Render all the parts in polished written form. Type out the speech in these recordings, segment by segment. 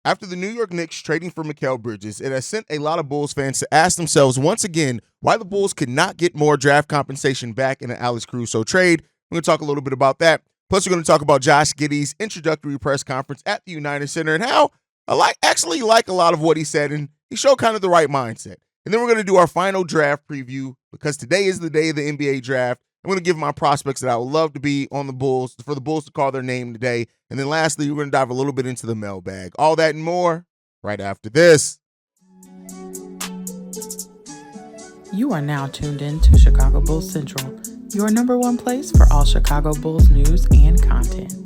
After the New York Knicks trading for Mikal Bridges, it has sent a lot of Bulls fans to ask themselves once again why the Bulls could not get more draft compensation back in an Alex Caruso trade. We're going to talk a little bit about that. Plus, we're going to talk about Josh Giddey's introductory press conference at the United Center and how I actually like a lot of what he said, and he showed kind of the right mindset. And then we're going to do our final draft preview because today is the day of the NBA draft. I'm going to give my prospects that I would love to be on the Bulls, for the Bulls to call their name today. And then lastly, we're going to dive a little bit into the mailbag. All that and more right after this. You are now tuned in to Chicago Bulls Central, your number one place for all Chicago Bulls news and content.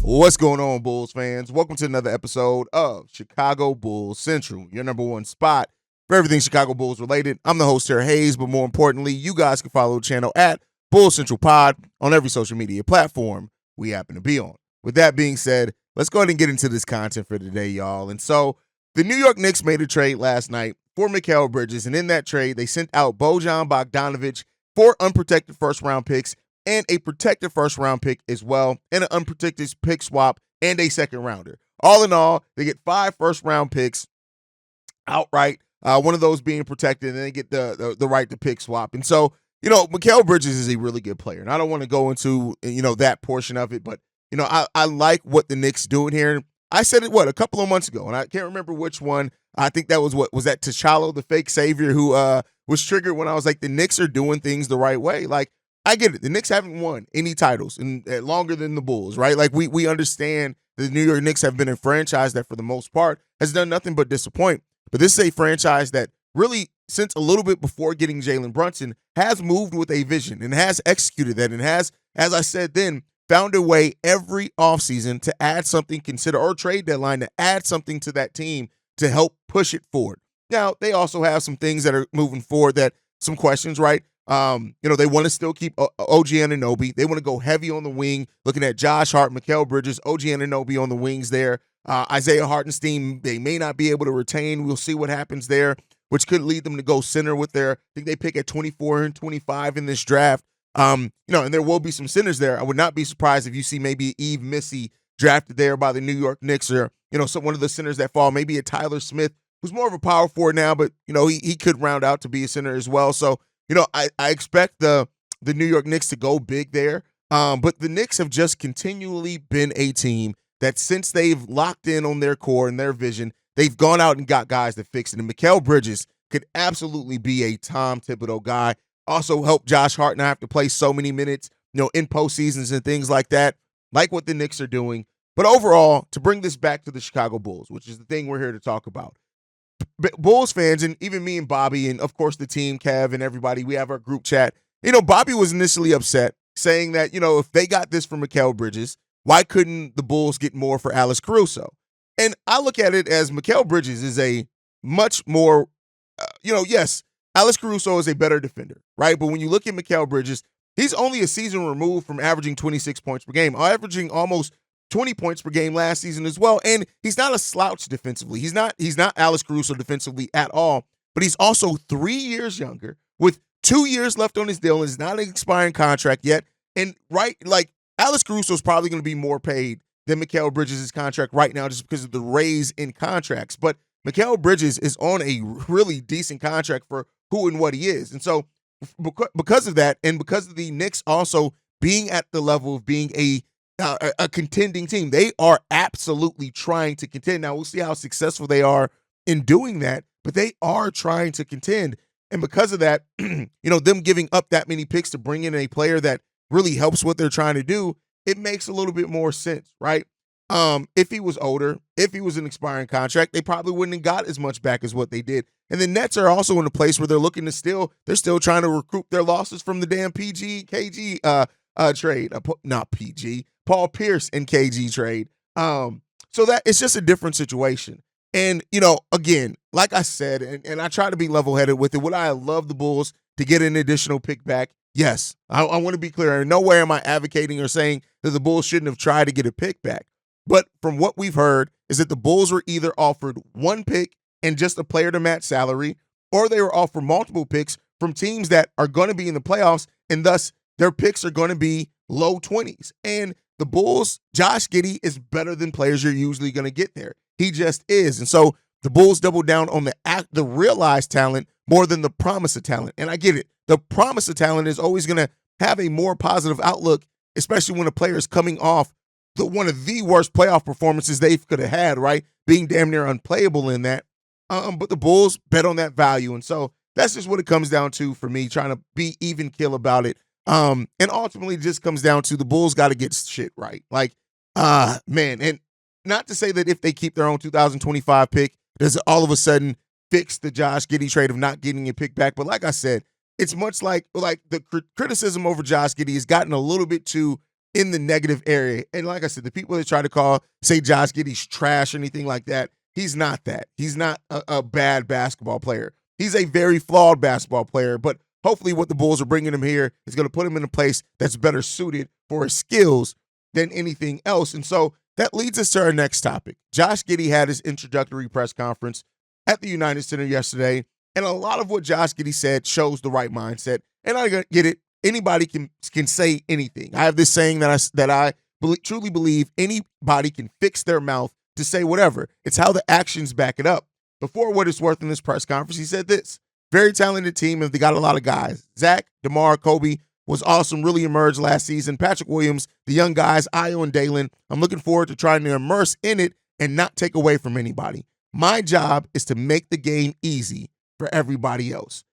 What's going on, Bulls fans? Welcome to another episode of Chicago Bulls Central, your number one spot for everything Chicago Bulls related. I'm the host here, Haize, but more importantly, you guys can follow the channel at Bulls Central Pod on every social media platform we happen to be on. With that being said, let's go ahead and get into this content for today, y'all. And so the New York Knicks made a trade last night for Mikal Bridges, and in that trade, they sent out Bojan Bogdanovic for unprotected first-round picks and a protected first-round pick as well, and an unprotected pick swap and a second-rounder. All in all, they get 5 first-round picks outright, one of those being protected, and they get the right to pick swap. And so, Mikal Bridges is a really good player, and I don't want to go into, that portion of it, but, I like what the Knicks doing here. I said it, a couple of months ago, and I can't remember which one. I think that was that T'Challa, the fake savior, who was triggered when I was like, the Knicks are doing things the right way. Like, I get it. The Knicks haven't won any titles in longer than the Bulls, right? Like, we understand the New York Knicks have been a franchise that, for the most part, has done nothing but disappoint. But this is a franchise that really, since a little bit before getting Jalen Brunson, has moved with a vision and has executed that and has, as I said then, found a way every offseason to add something, or trade deadline to add something to that team to help push it forward. Now, they also have some things that are moving forward some questions, right? They want to still keep OG Anunoby. They want to go heavy on the wing, looking at Josh Hart, Mikal Bridges, OG Anunoby on the wings there. Isaiah Hartenstein, they may not be able to retain. We'll see what happens there, which could lead them to go center with I think they pick at 24 and 25 in this draft. And there will be some centers there. I would not be surprised if you see maybe Yves Missy drafted there by the New York Knicks, or, one of the centers that fall, maybe a Tyler Smith, who's more of a power forward now, but, he could round out to be a center as well. So, I expect the New York Knicks to go big there. But the Knicks have just continually been a team that, since they've locked in on their core and their vision, they've gone out and got guys to fix it. And Mikal Bridges could absolutely be a Tom Thibodeau guy. Also help Josh Hart not have to play so many minutes, in postseasons and things like that, like what the Knicks are doing. But overall, to bring this back to the Chicago Bulls, which is the thing we're here to talk about, Bulls fans, and even me and Bobby, and of course the team, Kev, and everybody, we have our group chat. Bobby was initially upset, saying that, if they got this from Mikal Bridges, why couldn't the Bulls get more for Alex Caruso? And I look at it as Mikal Bridges is a much more, yes, Alex Caruso is a better defender, right? But when you look at Mikal Bridges, he's only a season removed from averaging 26 points per game, averaging almost 20 points per game last season as well. And he's not a slouch defensively. He's not Alex Caruso defensively at all, but he's also 3 years younger with 2 years left on his deal and is not an expiring contract yet. And Alex Caruso is probably going to be more paid than Mikal Bridges' contract right now just because of the raise in contracts. But Mikal Bridges is on a really decent contract for who and what he is. And so because of that, and because of the Knicks also being at the level of being a contending team, they are absolutely trying to contend. Now, we'll see how successful they are in doing that, but they are trying to contend. And because of that, them giving up that many picks to bring in a player that really helps what they're trying to do, it makes a little bit more sense, right? If he was older, if he was an expiring contract, they probably wouldn't have got as much back as what they did. And the Nets are also in a place where they're looking to they're still trying to recoup their losses from the damn KG trade. Not PG, Paul Pierce and KG trade. So that it's just a different situation. And, again, like I said, and I try to be level-headed with it, would I love the Bulls to get an additional pick back? Yes. I want to be clear. Nowhere am I advocating or saying that the Bulls shouldn't have tried to get a pick back. But from what we've heard is that the Bulls were either offered one pick and just a player to match salary, or they were offered multiple picks from teams that are going to be in the playoffs, and thus their picks are going to be low 20s. And the Bulls, Josh Giddey is better than players you're usually going to get there. He just is. And so the Bulls double down on the realized talent more than the promise of talent. And I get it. The promise of talent is always going to have a more positive outlook, especially when a player is coming off one of the worst playoff performances they could have had, right? Being damn near unplayable in that. But the Bulls bet on that value. And so that's just what it comes down to for me, trying to be even kill about it. And ultimately it just comes down to the Bulls got to get shit right. Like, man, and not to say that if they keep their own 2025 pick, does it all of a sudden fix the Josh Giddey trade of not getting a pick back? But like I said, it's much like the criticism over Josh Giddey has gotten a little bit too in the negative area. And like I said, the people that try to say Josh Giddey's trash or anything like that, he's not that. He's not a bad basketball player. He's a very flawed basketball player, but hopefully what the Bulls are bringing him here is going to put him in a place that's better suited for his skills than anything else. And so that leads us to our next topic. Josh Giddey had his introductory press conference at the United Center yesterday, and a lot of what Josh Giddey said shows the right mindset. And I get it. Anybody can say anything. I have this saying that I truly believe anybody can fix their mouth to say whatever. It's how the actions back it up. Before what it's worth in this press conference, he said this. Very talented team, and they got a lot of guys. Zach, DeMar, Kobe was awesome, really emerged last season. Patrick Williams, the young guys, Ayo and Dalen. I'm looking forward to trying to immerse in it and not take away from anybody. My job is to make the game easy for everybody else.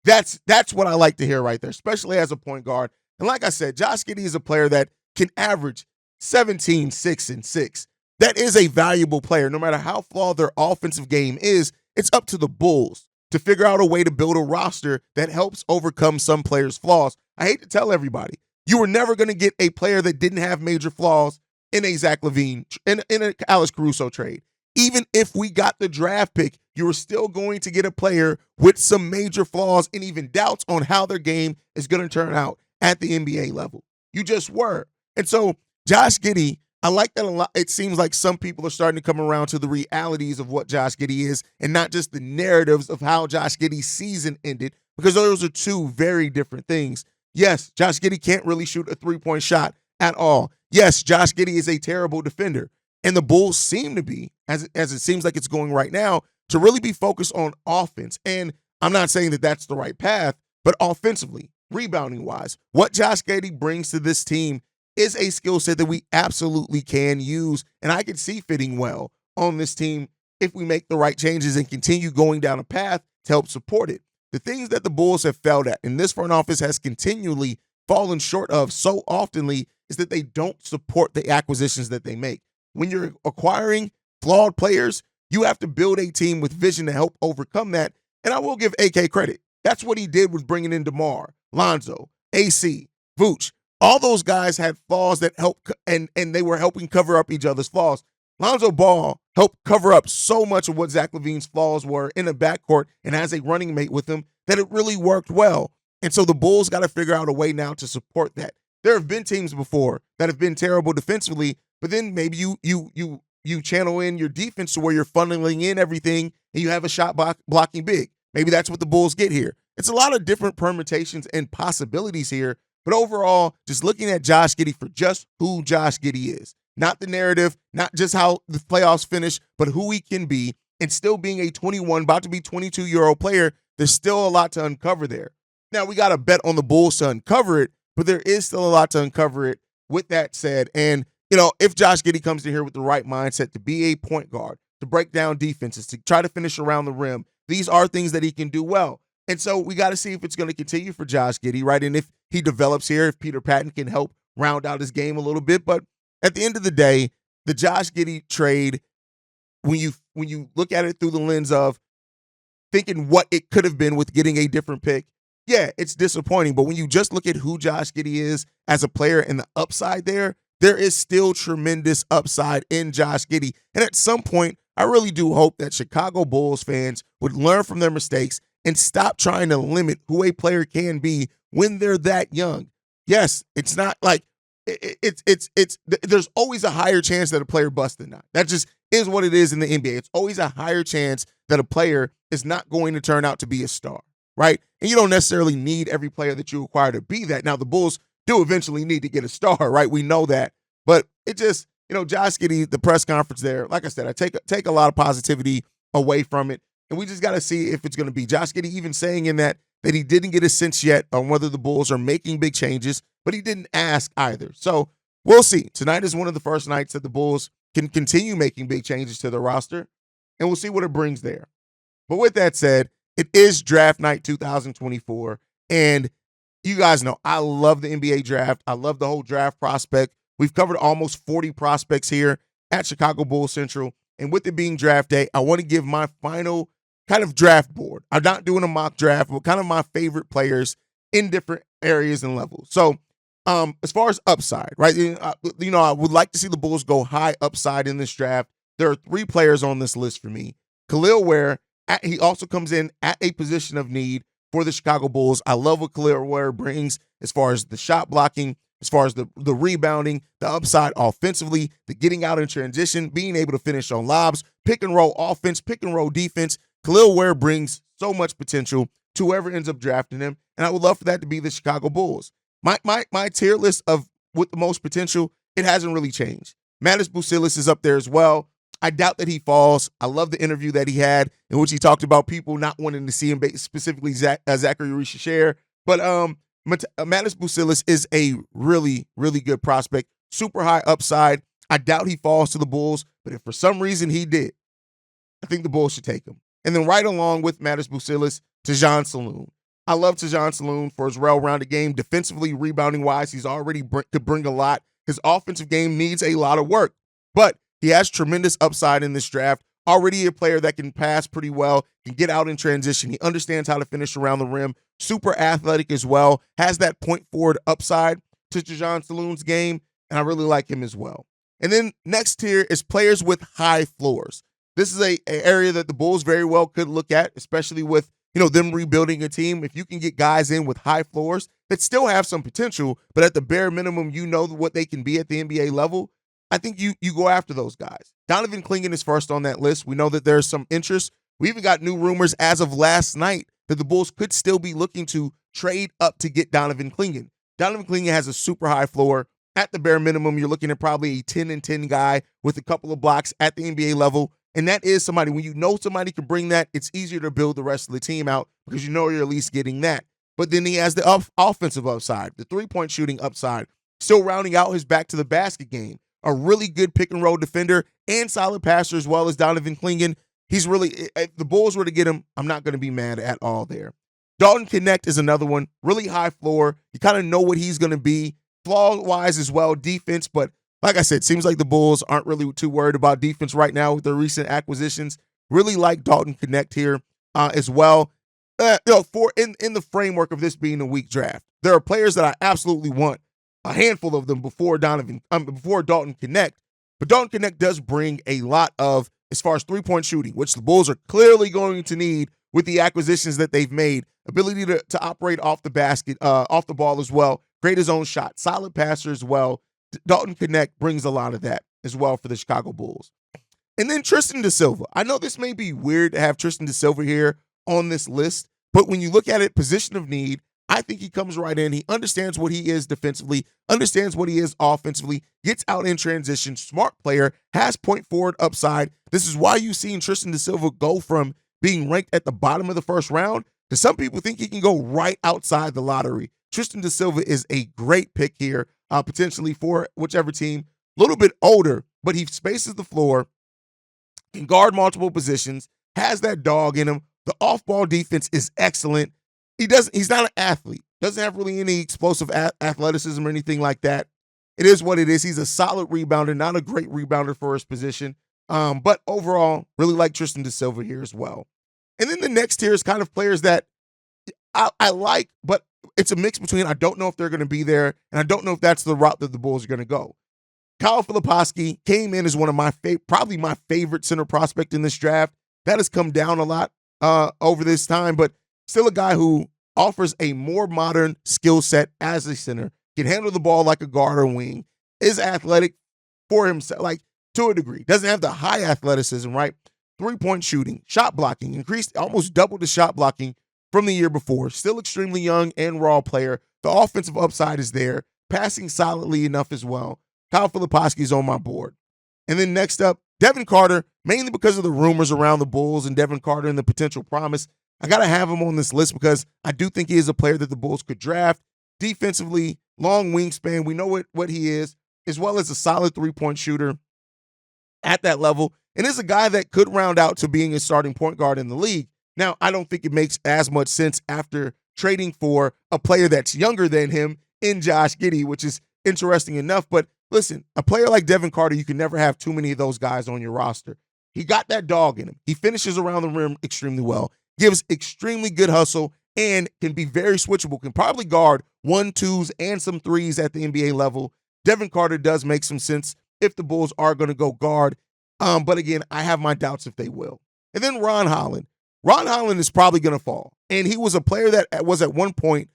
That's what I like to hear right there, especially as a point guard. And like I said, Josh Giddey is a player that can average 17, 6, and 6. That is a valuable player. No matter how flawed their offensive game is, it's up to the Bulls to figure out a way to build a roster that helps overcome some players' flaws. I hate to tell everybody, you were never going to get a player that didn't have major flaws in a Zach LaVine, in an Alex Caruso trade. Even if we got the draft pick, you were still going to get a player with some major flaws and even doubts on how their game is going to turn out at the NBA level. You just were. And so Josh Giddey, I like that a lot. It seems like some people are starting to come around to the realities of what Josh Giddey is and not just the narratives of how Josh Giddey's season ended, because those are two very different things. Yes, Josh Giddey can't really shoot a three-point shot at all. Yes, Josh Giddey is a terrible defender. And the Bulls seem to be, as it seems like it's going right now, to really be focused on offense. And I'm not saying that that's the right path, but offensively, rebounding-wise, what Josh Giddey brings to this team is a skill set that we absolutely can use, and I can see fitting well on this team if we make the right changes and continue going down a path to help support it. The things that the Bulls have failed at, and this front office has continually fallen short of so oftenly, is that they don't support the acquisitions that they make. When you're acquiring flawed players, you have to build a team with vision to help overcome that. And I will give AK credit. That's what he did with bringing in DeMar, Lonzo, AC, Vooch. All those guys had flaws that helped, and they were helping cover up each other's flaws. Lonzo Ball helped cover up so much of what Zach LaVine's flaws were in the backcourt and as a running mate with him that it really worked well. And so the Bulls got to figure out a way now to support that. There have been teams before that have been terrible defensively, but then maybe you channel in your defense to where you're funneling in everything and you have a shot blocking big. Maybe that's what the Bulls get here. It's a lot of different permutations and possibilities here, but overall, just looking at Josh Giddey for just who Josh Giddey is, not the narrative, not just how the playoffs finish, but who he can be, and still being a 21, about to be 22-year-old player, there's still a lot to uncover there. Now, we got to bet on the Bulls to uncover it, but there is still a lot to uncover it. With that said, and if Josh Giddey comes in here with the right mindset to be a point guard, to break down defenses, to try to finish around the rim, these are things that he can do well. And so we got to see if it's going to continue for Josh Giddey, right? And if he develops here, if Peter Patton can help round out his game a little bit. But at the end of the day, the Josh Giddey trade, when you look at it through the lens of thinking what it could have been with getting a different pick, yeah, it's disappointing. But when you just look at who Josh Giddey is as a player and the upside there is still tremendous upside in Josh Giddey. And at some point, I really do hope that Chicago Bulls fans would learn from their mistakes and stop trying to limit who a player can be when they're that young. Yes, it's not like there's always a higher chance that a player busts than not. That just is what it is in the NBA. It's always a higher chance that a player is not going to turn out to be a star, right? And you don't necessarily need every player that you acquire to be that. Now, the Bulls do eventually need to get a star, right? We know that. But it just, Josh Giddey, the press conference there, like I said, I take a lot of positivity away from it. And we just got to see if it's going to be Josh Giddey even saying in that he didn't get a sense yet on whether the Bulls are making big changes, but he didn't ask either. So we'll see. Tonight is one of the first nights that the Bulls can continue making big changes to their roster, and we'll see what it brings there. But with that said, it is draft night 2024, and you guys know I love the NBA draft. I love the whole draft prospect. We've covered almost 40 prospects here at Chicago Bulls Central, and with it being draft day, I want to give my final kind of draft board. I'm not doing a mock draft, but kind of my favorite players in different areas and levels. So as far as upside, right? I would like to see the Bulls go high upside in this draft. There are 3 players on this list for me. Khalil Ware, he also comes in at a position of need for the Chicago Bulls. I love what Khalil Ware brings as far as the shot blocking, as far as the rebounding, the upside offensively, the getting out in transition, being able to finish on lobs, pick and roll offense, pick and roll defense. Khalil Ware brings so much potential to whoever ends up drafting him, and I would love for that to be the Chicago Bulls. My tier list of with the most potential, it hasn't really changed. Matas Buzelis is up there as well. I doubt that he falls. I love the interview that he had in which he talked about people not wanting to see him, specifically Zachary Richeshere. But Matas Buzelis is a really, really good prospect, super high upside. I doubt he falls to the Bulls, but if for some reason he did, I think the Bulls should take him. And then right along with Matas Buzelis, Tajon Saloon. I love Tajon Saloon for his well-rounded game. Defensively, rebounding-wise, he's already could bring a lot. His offensive game needs a lot of work, but he has tremendous upside in this draft. Already a player that can pass pretty well, can get out in transition. He understands how to finish around the rim. Super athletic as well. Has that point forward upside to Tajon Saloon's game, and I really like him as well. And then next tier is players with high floors. This is a area that the Bulls very well could look at, especially with them rebuilding a team. If you can get guys in with high floors that still have some potential, but at the bare minimum, what they can be at the NBA level, I think you go after those guys. Donovan Clingan is first on that list. We know that there's some interest. We even got new rumors as of last night that the Bulls could still be looking to trade up to get Donovan Clingan. Donovan Clingan has a super high floor. At the bare minimum, you're looking at probably a 10-10 guy with a couple of blocks at the NBA level. And that is somebody, when somebody can bring that, it's easier to build the rest of the team out because you're at least getting that. But then he has the offensive upside, the three-point shooting upside, still rounding out his back to the basket game. A really good pick-and-roll defender and solid passer as well as Donovan Clingan. He's really, if the Bulls were to get him, I'm not going to be mad at all there. Dalton Connect is another one, really high floor. You kind of know what he's going to be. Flaw-wise as well, defense, but like I said, it seems like the Bulls aren't really too worried about defense right now with their recent acquisitions. Really like Dalton Connect here as well. In the framework of this being a weak draft, there are players that I absolutely want, a handful of them before Dalton Connect. But Dalton Connect does bring a lot of, as far as three-point shooting, which the Bulls are clearly going to need with the acquisitions that they've made. Ability to operate off the basket, off the ball as well. Create his own shot. Solid passer as well. Dalton Connect brings a lot of that as well for the Chicago Bulls. And then Tristan da Silva. I know this may be weird to have Tristan da Silva here on this list, but when you look at it, position of need, I think he comes right in. He understands what he is defensively, understands what he is offensively, gets out in transition, smart player, has point forward upside. This is why you've seen Tristan da Silva go from being ranked at the bottom of the first round to some people think he can go right outside the lottery. Tristan da Silva is a great pick here, potentially for whichever team. A little bit older, but he spaces the floor, can guard multiple positions, has that dog in him. The off-ball defense is excellent. He's not an athlete. Doesn't have really any explosive athleticism or anything like that. It is what it is. He's a solid rebounder, not a great rebounder for his position. But overall, really like Tristan da Silva here as well. And then the next tier is kind of players that I like, but it's a mix between I don't know if they're going to be there, and I don't know if that's the route that the Bulls are going to go. Kyle Filipowski came in as one of probably my favorite center prospect in this draft. That has come down a lot over this time, but still a guy who offers a more modern skill set as a center, can handle the ball like a guard or wing, is athletic for himself, like to a degree. Doesn't have the high athleticism, right? Three-point shooting, shot blocking, increased, almost doubled the shot blocking from the year before. Still extremely young and raw player. The offensive upside is there. passing solidly enough as well. Kyle Filipowski's on my board. And then next up, Devin Carter, mainly because of the rumors around the Bulls and Devin Carter and the potential promise. I got to have him on this list because I do think he is a player that the Bulls could draft. Defensively, long wingspan, we know what he is, as well as a solid three-point shooter at that level, and is a guy that could round out to being a starting point guard in the league. Now, I don't think it makes as much sense after trading for a player that's younger than him in Josh Giddey, which is interesting enough. But listen, a player like Devin Carter, you can never have too many of those guys on your roster. He got that dog in him. He finishes around the rim extremely well, gives extremely good hustle, and can be very switchable, can probably guard 1-2s and some 3s at the NBA level. Devin Carter does make some sense if the Bulls are going to go guard. But again, I have my doubts if they will. And then Ron Holland. Ron Holland is probably going to fall. And he was a player that was at one point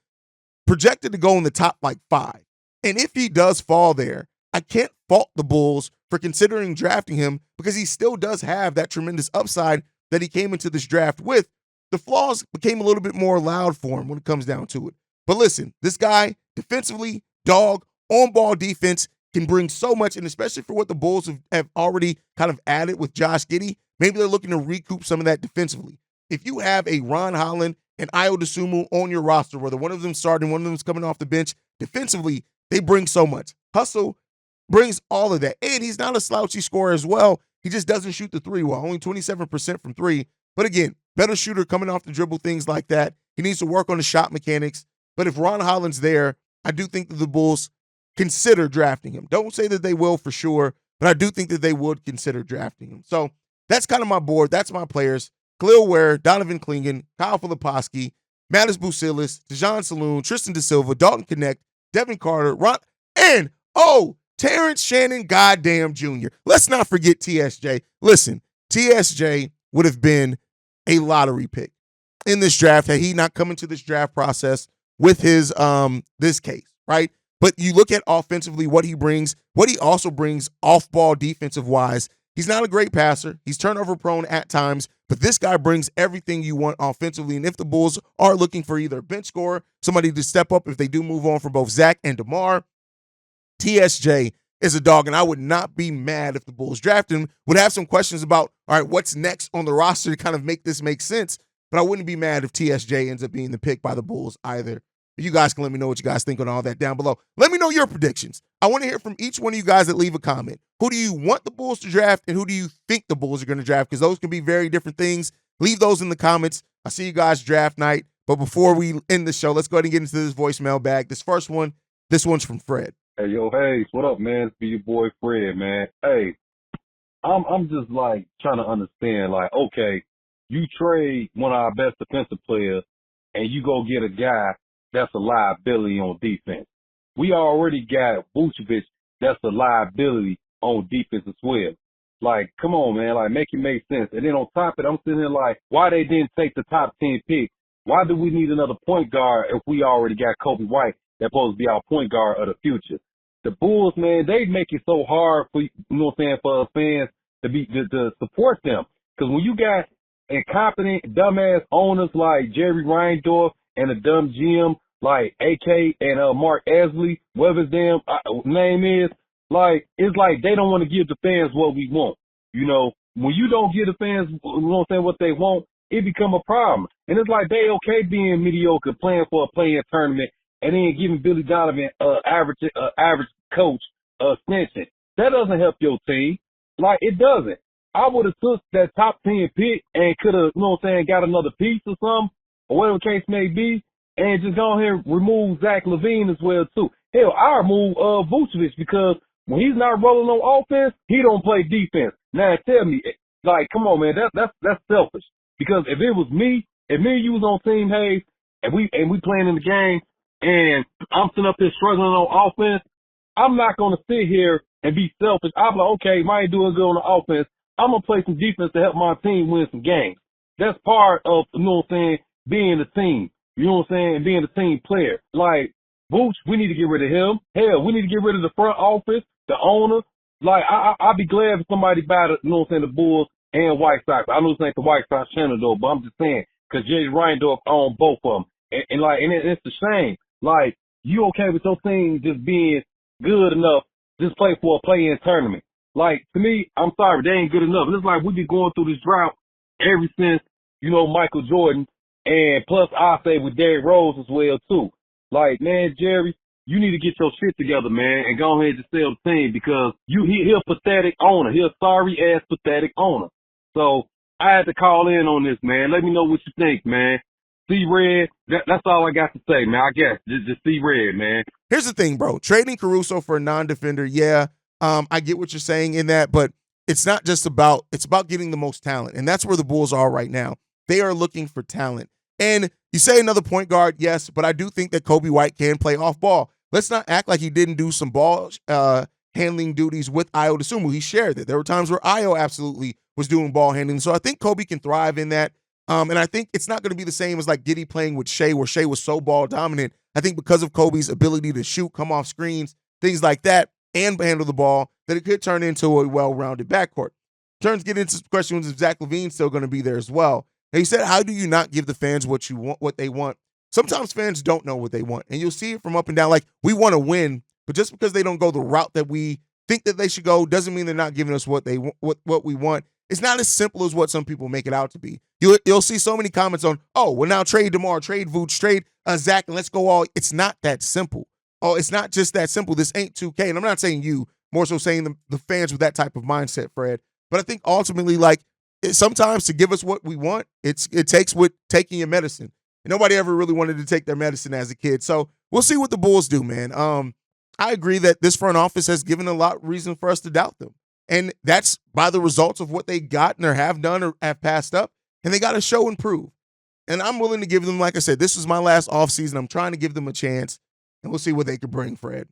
projected to go in the top 5. And if he does fall there, I can't fault the Bulls for considering drafting him because he still does have that tremendous upside that he came into this draft with. The flaws became a little bit more loud for him when it comes down to it. But listen, this guy, defensively, dog, on-ball defense, can bring so much, and especially for what the Bulls have already kind of added with Josh Giddey, maybe they're looking to recoup some of that defensively. If you have a Ron Holland and Ayo Dosunmu on your roster, whether one of them starting, one of them's coming off the bench, defensively, they bring so much. Hustle brings all of that. And he's not a slouchy scorer as well. He just doesn't shoot the three well, only 27% from three. But again, better shooter coming off the dribble, things like that. He needs to work on the shot mechanics. But if Ron Holland's there, I do think that the Bulls consider drafting him. Don't say that they will for sure, but I do think that they would consider drafting him. So that's kind of my board. That's my players. Khalil Ware, Donovan Clingan, Kyle Filipowski, Mattis Bucilis, Dejan Saloon, Tristan Da Silva, Dalton Connect, Devin Carter, and Terrence Shannon goddamn Jr. Let's not forget TSJ. Listen, TSJ would have been a lottery pick in this draft had he not come into this draft process with his this case, right? But you look at offensively what he brings, what he also brings off-ball defensive-wise. He's not a great passer. He's turnover-prone at times, but this guy brings everything you want offensively. And if the Bulls are looking for either a bench scorer, somebody to step up if they do move on from both Zach and DeMar, TSJ is a dog, and I would not be mad if the Bulls draft him. Would have some questions about, all right, what's next on the roster to kind of make this make sense, but I wouldn't be mad if TSJ ends up being the pick by the Bulls either. You guys can let me know what you guys think on all that down below. Let me know your predictions. I want to hear from each one of you guys that leave a comment. Who do you want the Bulls to draft, and who do you think the Bulls are going to draft? Because those can be very different things. Leave those in the comments. I'll see you guys draft night. But before we end the show, let's go ahead and get into this voicemail bag. This one's from Fred. Hey, yo, Haize, what up, man? It's your boy Fred, man. Hey, I'm just, trying to understand, okay, you trade one of our best defensive players, and you go get a guy that's a liability on defense. We already got Vucevic that's a liability on defense as well. Come on, man. Make it make sense. And then on top of it, I'm sitting there why they didn't take the top 10 pick? Why do we need another point guard if we already got Kobe White that's supposed to be our point guard of the future? The Bulls, man, they make it so hard for, for us fans to support them. Because when you got incompetent, dumbass owners like Jerry Reindorf and a dumb GM like AK and Mark Asley, whatever his damn name is, it's like they don't want to give the fans what we want. When you don't give the fans, what they want, it become a problem. And it's like they okay being mediocre, playing for a playing tournament, and then giving Billy Donovan average coach extension. That doesn't help your team. It doesn't. I would have took that top 10 pick and could have, got another piece or something, or whatever the case may be, and just go ahead and remove Zach LaVine as well, too. Hell, I remove Vucevic because when he's not rolling on offense, he don't play defense. Now, tell me, come on, man, that's selfish. Because if it was me, if me and you was on Team Haize, and we playing in the game, and I'm sitting up here struggling on offense, I'm not going to sit here and be selfish. I'm like, okay, mine doing good on the offense. I'm going to play some defense to help my team win some games. That's part of, being a team. And being a team player. Boots, we need to get rid of him. Hell, we need to get rid of the front office, the owner. I'd be glad if somebody buy the Bulls and White Sox. I know this ain't the White Sox channel, though, but I'm just saying, because Jerry Reindorf owned both of them. And it's a shame. you okay with your team just being good enough, just play for a play-in tournament? Like, to me, I'm sorry, they ain't good enough. And it's like we've been going through this drought ever since, Michael Jordan, and plus I say with Derrick Rose as well, too. Like, man, Jerry, you need to get your shit together, man, and go ahead and sell the team because he a pathetic owner. He a sorry-ass pathetic owner. So I had to call in on this, man. Let me know what you think, man. See red. That's all I got to say, man. I guess just see red, man. Here's the thing, bro. Trading Caruso for a non-defender, yeah, I get what you're saying in that, but it's not just about – it's about getting the most talent, and that's where the Bulls are right now. They are looking for talent. And you say another point guard, yes, but I do think that Kobe White can play off ball. Let's not act like he didn't do some ball handling duties with Ayo Dosunmu. He shared it. There were times where Ayo absolutely was doing ball handling. So I think Kobe can thrive in that. And I think it's not going to be the same as like Giddy playing with Shea, where Shea was so ball dominant. I think because of Kobe's ability to shoot, come off screens, things like that, and handle the ball, that it could turn into a well-rounded backcourt. Turns get into questions if Zach LaVine's still going to be there as well. And he said, how do you not give the fans what you want, what they want? Sometimes fans don't know what they want, and you'll see it from up and down. Like, we want to win, but just because they don't go the route that we think that they should go doesn't mean they're not giving us what they what we want. It's not as simple as what some people make it out to be. You'll see so many comments on, oh, well, now trade DeMar, trade Vooch, trade Zach, and let's go all. It's not that simple. Oh, it's not just that simple. This ain't 2K, and I'm not saying you, more so saying the fans with that type of mindset, Fred. But I think ultimately, like, sometimes to give us what we want, it takes with taking your medicine. And nobody ever really wanted to take their medicine as a kid. So we'll see what the Bulls do, man. I agree that this front office has given a lot of reason for us to doubt them. And that's by the results of what they got or have done or have passed up. And they got to show and prove. And I'm willing to give them, like I said, this is my last offseason. I'm trying to give them a chance. And we'll see what they could bring, Fred.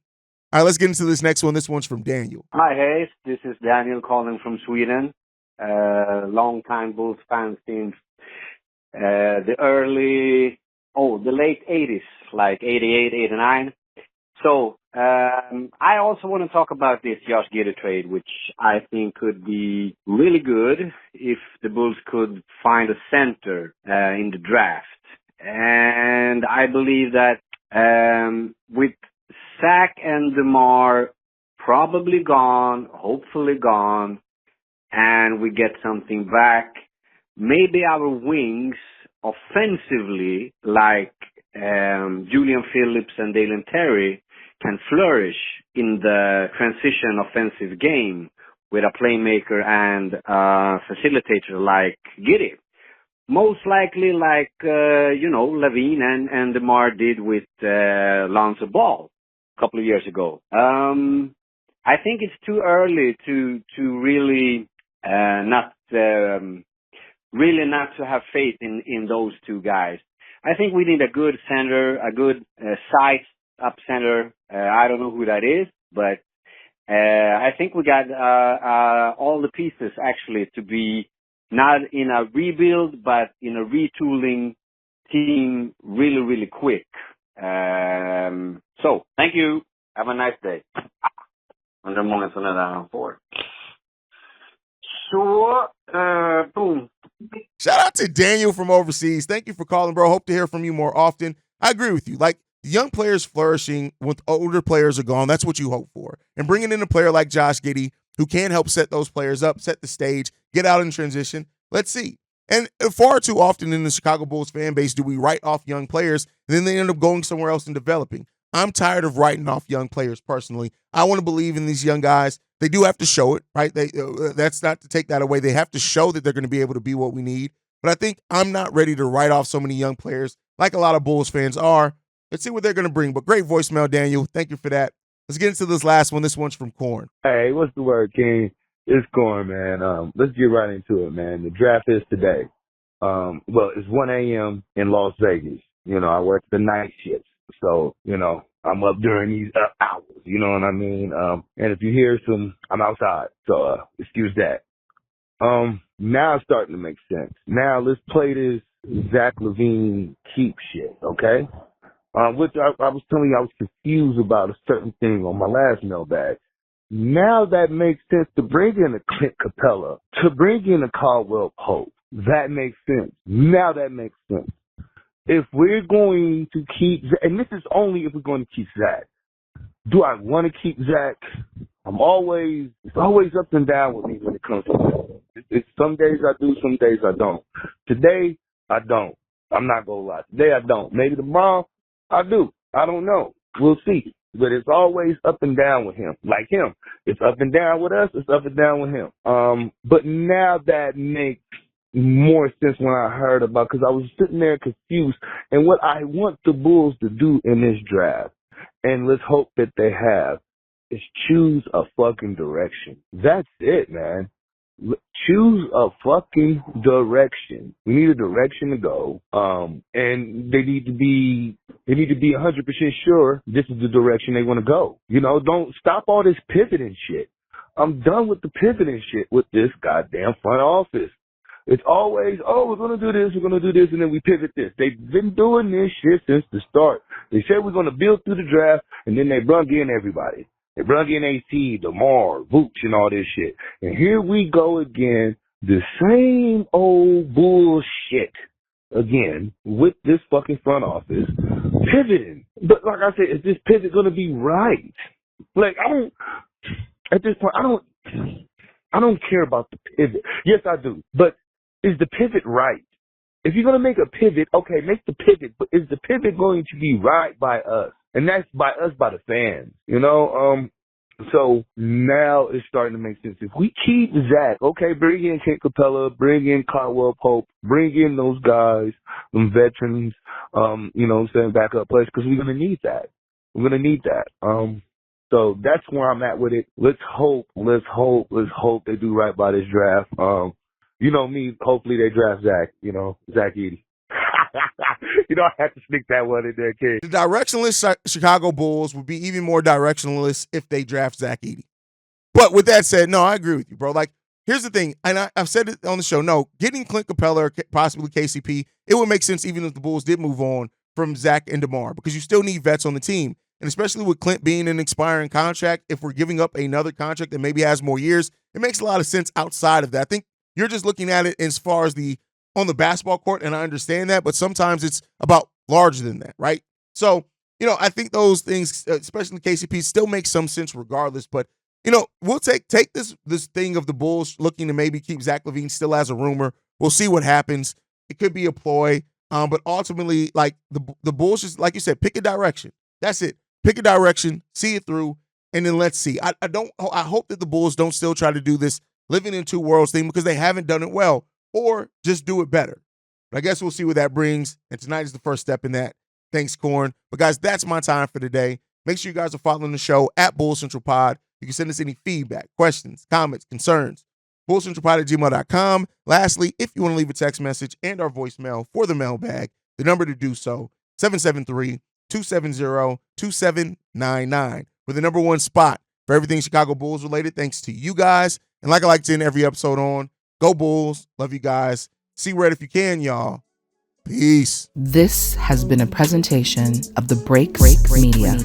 All right, let's get into this next one. This one's from Daniel. Hi, Haize. This is Daniel calling from Sweden. Long-time Bulls fan since the late 80s, like 88, 89. So I also want to talk about this Josh Giddey trade, which I think could be really good if the Bulls could find a center in the draft. And I believe that with Zach and DeMar probably gone, hopefully gone, and we get something back, maybe our wings offensively, like Julian Phillips and Dalen Terry, can flourish in the transition offensive game with a playmaker and facilitator like Giddy. Most likely like, Levine and DeMar did with Lonzo Ball a couple of years ago. I think it's too early to really not to have faith in those two guys. I think we need a good center, a good size-up center. I don't know who that is, but I think we got all the pieces actually to be not in a rebuild, but in a retooling team really, really quick. So, thank you. Have a nice day. Under många sådana där han får. Så, boom. Shout out to Daniel from overseas. Thank you for calling, bro. Hope to hear from you more often. I agree with you. Like, the young players flourishing with older players are gone. That's what you hope for. And bringing in a player like Josh Giddey, who can help set those players up, set the stage, get out in transition. Let's see. And far too often in the Chicago Bulls fan base do we write off young players, and then they end up going somewhere else and developing. I'm tired of writing off young players personally. I want to believe in these young guys. They do have to show it, right? That's not to take that away. They have to show that they're going to be able to be what we need. But I think I'm not ready to write off so many young players like a lot of Bulls fans are. Let's see what they're going to bring. But great voicemail, Daniel. Thank you for that. Let's get into this last one. This one's from Corn. Hey, what's the word, King? It's Corn, man. Let's get right into it, man. The draft is today. It's 1 a.m. in Las Vegas. I work the night shifts. So, I'm up during these hours. You know what I mean? And if you hear I'm outside. So, excuse that. Now it's starting to make sense. Now let's play this Zach LaVine keep shit, okay? Which I was telling you I was confused about a certain thing on my last mailbag. Now that makes sense to bring in a Clint Capella, to bring in a Caldwell Pope. That makes sense. Now that makes sense. if we're going to keep, and this is only if we're going to keep Zach. Do I want to keep Zach? It's always up and down with me when it comes to that. It's some days I do, some days I don't. Today, I don't. I'm not going to lie. Today, I don't. Maybe tomorrow, I do. I don't know. We'll see. But it's always up and down with him. Like him. It's up and down with us. It's up and down with him. But now that makes more sense when I heard about, because I was sitting there confused. And what I want the Bulls to do in this draft, and let's hope that they have, is choose a fucking direction. That's it, man. Choose a fucking direction. We need a direction to go. And they need to be 100% sure this is the direction they want to go. You know, don't stop all this pivoting shit. I'm done with the pivoting shit with this goddamn front office. It's always, we're going to do this, and then we pivot this. They've been doing this shit since the start. They said we're going to build through the draft, and then they brung in everybody. They brung in AC, DeMar, Vooch, and all this shit. And here we go again, the same old bullshit again with this fucking front office pivoting. But like I said, is this pivot going to be right? Like, at this point, I don't care about the pivot. Yes, I do. But is the pivot right? If you're going to make a pivot, okay, make the pivot. But is the pivot going to be right by us? And that's by us, by the fans, you know? So now it's starting to make sense. If we keep Zach, okay, bring in Kent Capella, bring in Caldwell Pope, bring in those guys, them veterans, you know what I'm saying, backup players, because we're going to need that. We're going to need that. So that's where I'm at with it. Let's hope they do right by this draft. You know me, hopefully they draft Zach, you know, Zach Giddy. You know, I had to sneak that one in there, kid. The directionless Chicago Bulls would be even more directionless if they draft Zach Edey. But with that said, no, I agree with you, bro. Like, here's the thing, and I've said it on the show. No, getting Clint Capella or possibly KCP, it would make sense even if the Bulls did move on from Zach and DeMar, because you still need vets on the team. And especially with Clint being an expiring contract, if we're giving up another contract that maybe has more years, it makes a lot of sense outside of that. I think you're just looking at it as far as on the basketball court, and I understand that, but sometimes it's about larger than that, right? So, you know, I think those things, especially KCP, still make some sense regardless. But, you know, we'll take this thing of the Bulls looking to maybe keep Zach LaVine still as a rumor. We'll see what happens. It could be a ploy, but ultimately, like, the Bulls just, like you said, pick a direction. That's it. Pick a direction, see it through, and then let's see. I hope that the Bulls don't still try to do this living in two worlds thing, because they haven't done it well, or just do it better. But I guess we'll see what that brings, and tonight is the first step in that. Thanks, Corn. But, guys, that's my time for today. Make sure you guys are following the show at Bull Central Pod. You can send us any feedback, questions, comments, concerns, bullcentralpod@gmail.com. Lastly, if you want to leave a text message and our voicemail for the mailbag, the number to do so, 773-270-2799. We're the number one spot for everything Chicago Bulls related, thanks to you guys. And like I like to end every episode on, go Bulls. Love you guys. See Red if you can, y'all. Peace. This has been a presentation of the Break Media.